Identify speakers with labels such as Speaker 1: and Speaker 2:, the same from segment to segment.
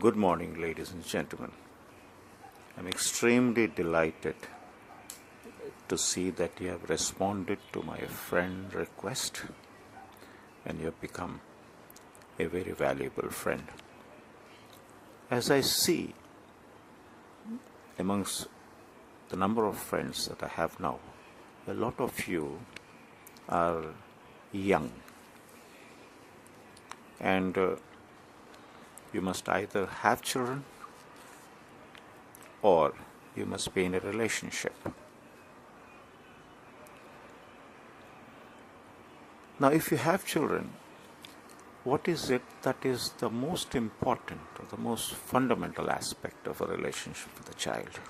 Speaker 1: Good morning, ladies and gentlemen. I'm extremely delighted to see that you have responded to my friend request and you have become a very valuable friend. As I see amongst the number of friends that I have now, a lot of you are young and you must either have children or you must be in a relationship. Now, if you have children, what is it that is the most important or the most fundamental aspect of a relationship with a child?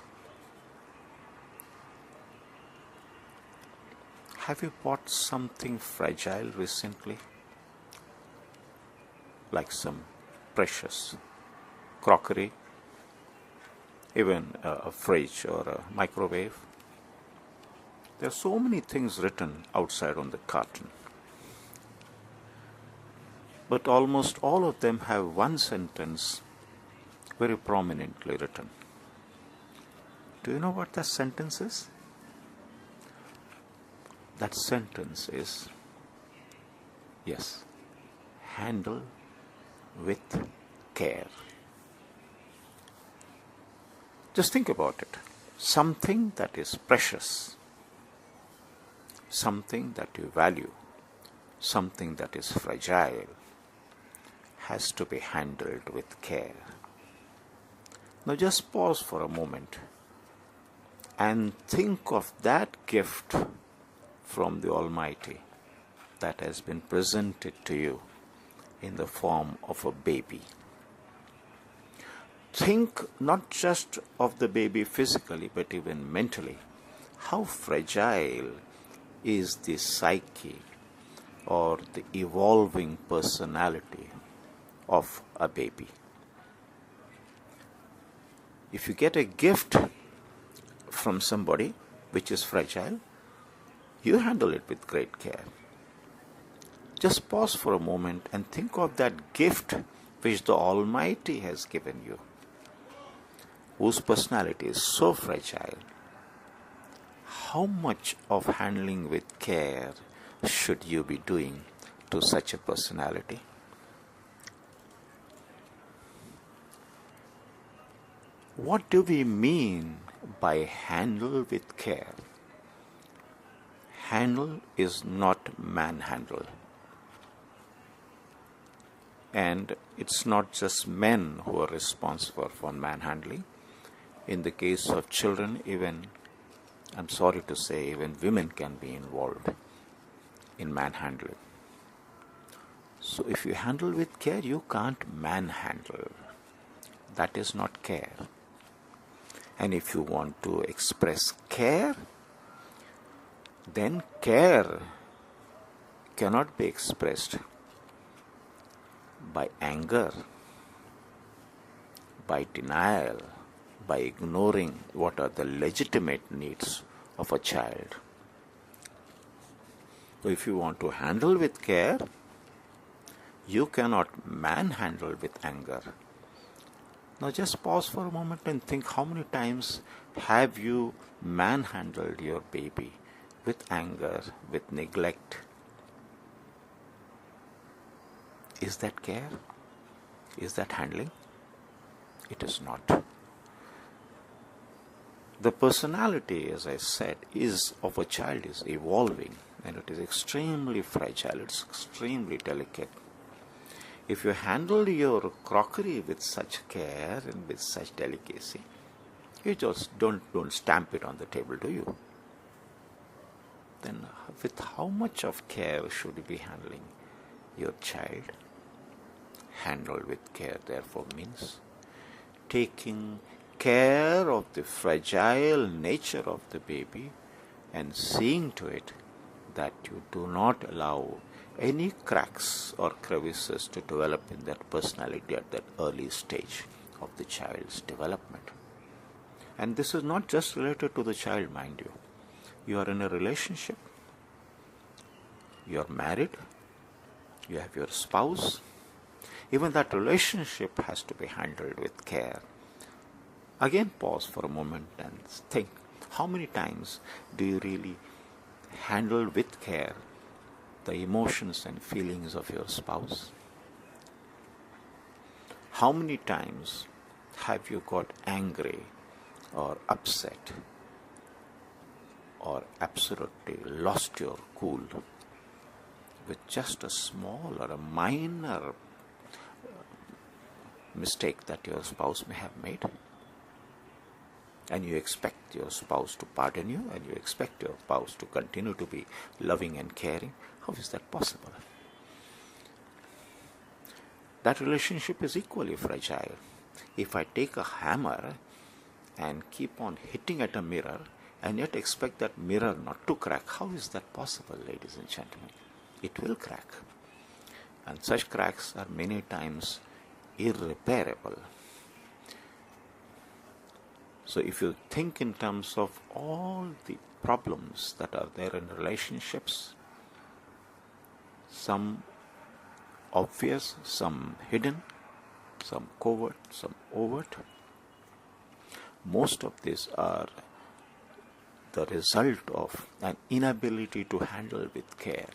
Speaker 1: Have you bought something fragile recently? Like some precious crockery, even a fridge or a microwave? There are so many things written outside on the carton, but almost all of them have one sentence very prominently written. Do you know what that sentence is? That sentence is, yes, handle with care. Just think about it. Something that is precious, something that you value, something that is fragile, has to be handled with care. Now just pause for a moment and think of that gift from the Almighty that has been presented to you in the form of a baby. Think not just of the baby physically, but even mentally. How fragile is the psyche or the evolving personality of a baby? If you get a gift from somebody which is fragile, you handle it with great care. Just pause for a moment and think of that gift which the Almighty has given you, whose personality is so fragile. How much of handling with care should you be doing to such a personality? What do we mean by handle with care? Handle is not manhandle. And it's not just men who are responsible for manhandling. In the case of children, even, I'm sorry to say, even women can be involved in manhandling. So if you handle with care, you can't manhandle. That is not care. And if you want to express care, then care cannot be expressed by anger, by denial, by ignoring what are the legitimate needs of a child. So if you want to handle with care, you cannot manhandle with anger. Now just pause for a moment and think, how many times have you manhandled your baby with anger, with neglect? Is that care? Is that handling? It is not. The personality, as I said, of a child is evolving, and it is extremely fragile, it's extremely delicate. If you handle your crockery with such care and with such delicacy, you just don't stamp it on the table, do you? Then with how much of care should you be handling your child? Handle with care, therefore, means taking care of the fragile nature of the baby and seeing to it that you do not allow any cracks or crevices to develop in that personality at that early stage of the child's development. And this is not just related to the child, mind you. You are in a relationship, you are married, you have your spouse. even that relationship has to be handled with care. Again, pause for a moment and think, how many times do you really handle with care the emotions and feelings of your spouse? How many times have you got angry or upset or absolutely lost your cool with just a small or a minor mistake that your spouse may have made? And you expect your spouse to pardon you, and you expect your spouse to continue to be loving and caring. How is that possible? That relationship is equally fragile. If I take a hammer and keep on hitting at a mirror and yet expect that mirror not to crack, how is that possible, ladies and gentlemen? It will crack. And such cracks are many times irreparable. So if you think in terms of all the problems that are there in relationships, some obvious, some hidden, some covert, some overt, most of these are the result of an inability to handle with care.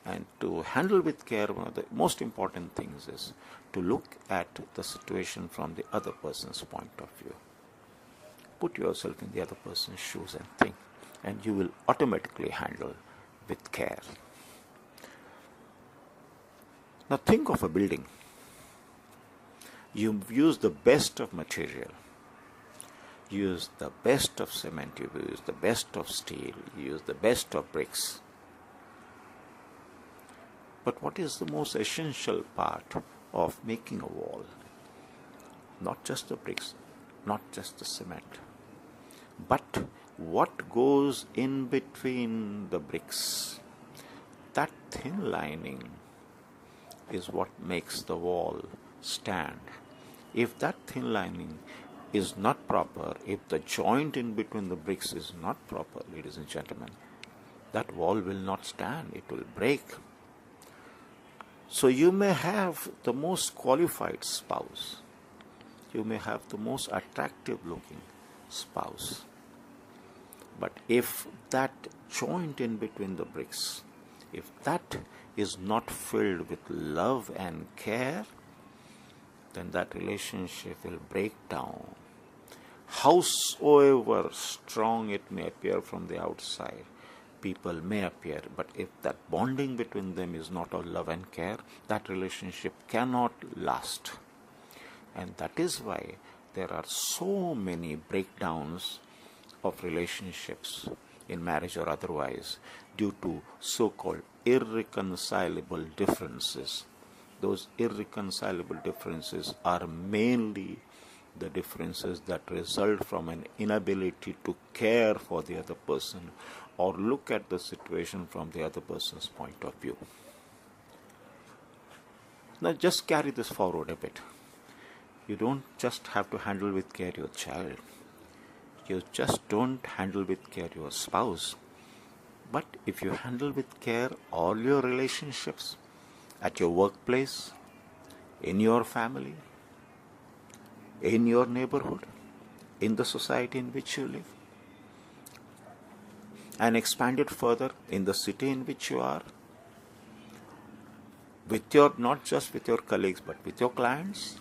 Speaker 1: And to handle with care, one of the most important things is to look at the situation from the other person's point of view. Put yourself in the other person's shoes and think, and you will automatically handle with care. Now think of a building. You use the best of material. You use the best of cement, you use the best of steel, you use the best of bricks. But what is the most essential part of making a wall? Not just the bricks, not just the cement, but what goes in between the bricks. That thin lining is what makes the wall stand. If that thin lining is not proper, if the joint in between the bricks is not proper, ladies and gentlemen, that wall will not stand, it will break. So you may have the most qualified spouse, you may have the most attractive looking spouse, but if that joint in between the bricks, if that is not filled with love and care, then that relationship will break down. Howsoever strong it may appear from the outside, people may appear, but if that bonding between them is not of love and care, that relationship cannot last. And that is why there are so many breakdowns of relationships in marriage or otherwise due to so-called irreconcilable differences. Those irreconcilable differences are mainly the differences that result from an inability to care for the other person or look at the situation from the other person's point of view. Now just carry this forward a bit. You don't just have to handle with care your child. You just don't handle with care your spouse. But if you handle with care all your relationships, at your workplace, in your family, in your neighborhood, in the society in which you live, and expand it further in the city in which you are, with your, not just with your colleagues, but with your clients,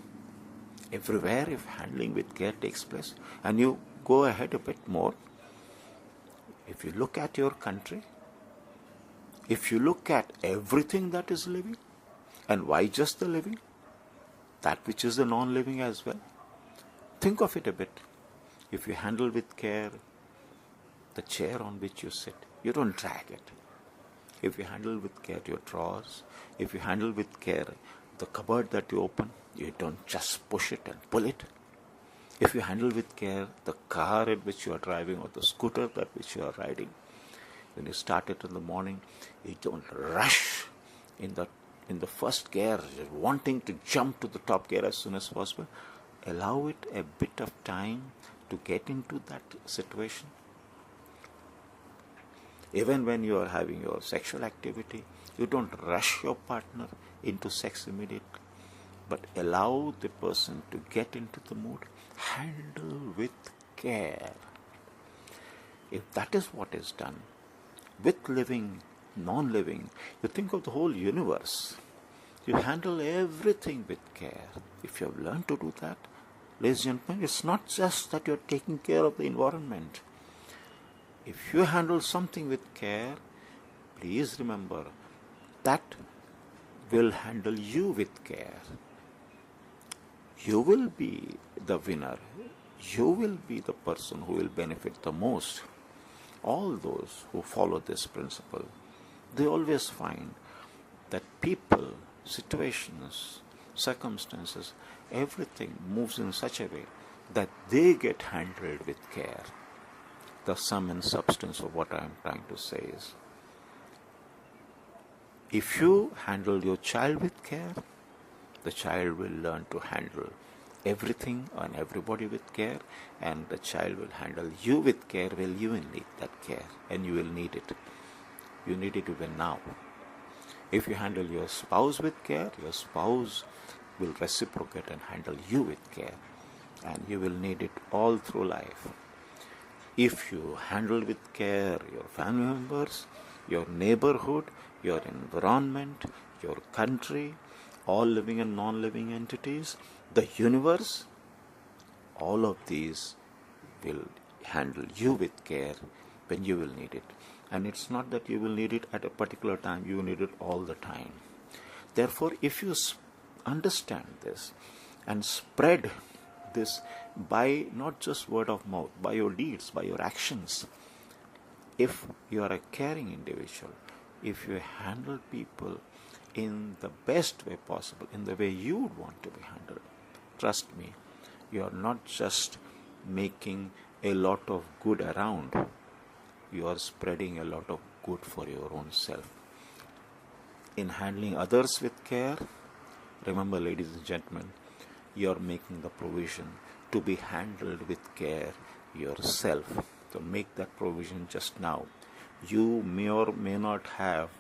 Speaker 1: everywhere, if handling with care takes place, and you go ahead a bit more, if you look at your country, if you look at everything that is living, and why just the living? That which is the non-living as well. Think of it a bit. If you handle with care the chair on which you sit, you don't drag it. If you handle with care your drawers, if you handle with care the cupboard that you open, you don't just push it and pull it. If you handle with care the car in which you are driving or the scooter that which you are riding, when you start it in the morning, you don't rush in the first gear, wanting to jump to the top gear as soon as possible. Allow it a bit of time to get into that situation. Even when you are having your sexual activity, you don't rush your partner into sex immediately. but allow the person to get into the mood. Handle with care. If that is what is done, with living, non-living, you think of the whole universe. You handle everything with care. If you have learned to do that, ladies and gentlemen, it's not just that you're taking care of the environment. If you handle something with care, please remember that will handle you with care. You will be the winner. You will be the person who will benefit the most. All those who follow this principle, they always find that people, situations, circumstances, everything moves in such a way that they get handled with care. The sum and substance of what I am trying to say is, if you handle your child with care, the child will learn to handle everything and everybody with care, and the child will handle you with care. Well, you will need that care, and you will need it. You need it even now. If you handle your spouse with care, your spouse will reciprocate and handle you with care, and you will need it all through life. If you handle with care your family members, your neighborhood, your environment, your country, all living and non-living entities, the universe, all of these will handle you with care when you will need it. And it's not that you will need it at a particular time, you will need it all the time. Therefore, if you understand this and spread this by not just word of mouth, by your deeds, by your actions, if you are a caring individual, if you handle people in the best way possible, in the way you would want to be handled, trust me, you are not just making a lot of good around, you are spreading a lot of good for your own self. In handling others with care, remember, ladies and gentlemen, you are making the provision to be handled with care yourself. So make that provision just now. You may or may not have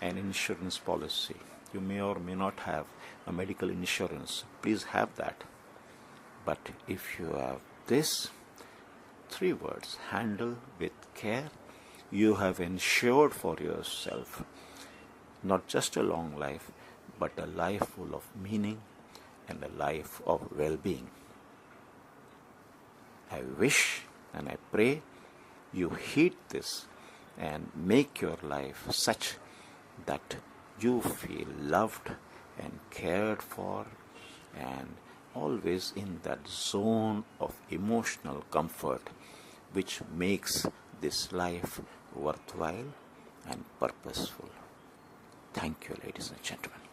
Speaker 1: an insurance policy. You may or may not have a medical insurance. Please have that. But if you have this, 3 words, handle with care, you have ensured for yourself not just a long life, but a life full of meaning and a life of well-being. I wish and I pray you heed this and make your life such that you feel loved and cared for and always in that zone of emotional comfort which makes this life worthwhile and purposeful. Thank you, ladies and gentlemen.